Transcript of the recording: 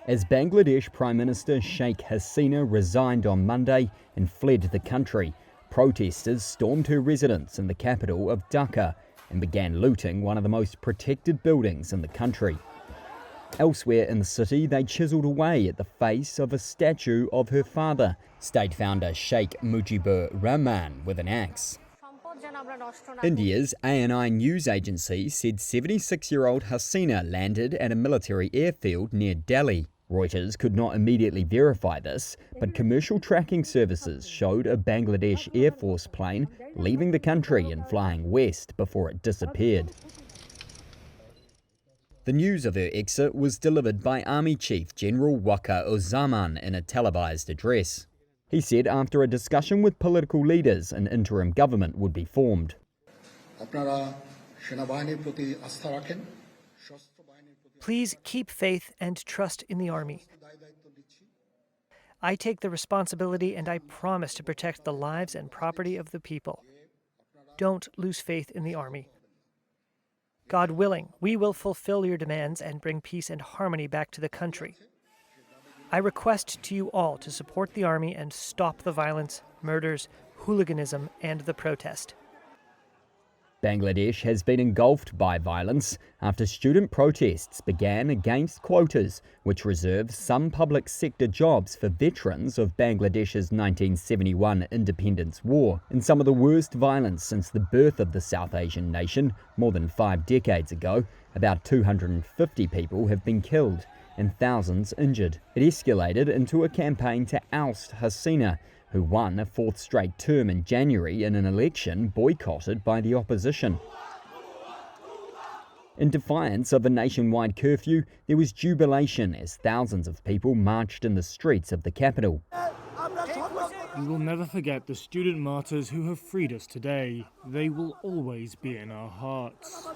As Bangladesh Prime Minister Sheikh Hasina resigned on Monday and fled the country, protesters stormed her residence in the capital of Dhaka and began looting one of the most protected buildings in the country. Elsewhere in the city, they chiselled away at the face of a statue of her father, state founder Sheikh Mujibur Rahman, with an axe. India's ANI news agency said 76-year-old Hasina landed at a military airfield near Delhi. Reuters could not immediately verify this, but commercial tracking services showed a Bangladesh Air Force plane leaving the country and flying west before it disappeared. The news of her exit was delivered by Army Chief General Waqar Uzzaman in a televised address. He said after a discussion with political leaders, an interim government would be formed. Please keep faith and trust in the Army. I take the responsibility and I promise to protect the lives and property of the people. Don't lose faith in the Army. God willing, we will fulfill your demands and bring peace and harmony back to the country. I request to you all to support the Army and stop the violence, murders, hooliganism, and the protest. Bangladesh has been engulfed by violence after student protests began against quotas, which reserve some public sector jobs for veterans of Bangladesh's 1971 independence war. In some of the worst violence since the birth of the South Asian nation more than 5 decades ago, about 250 people have been killed and thousands injured. It escalated into a campaign to oust Hasina, who won a 4th straight term in January in an election boycotted by the opposition. In defiance of a nationwide curfew, there was jubilation as thousands of people marched in the streets of the capital. We will never forget the student martyrs who have freed us today. They will always be in our hearts.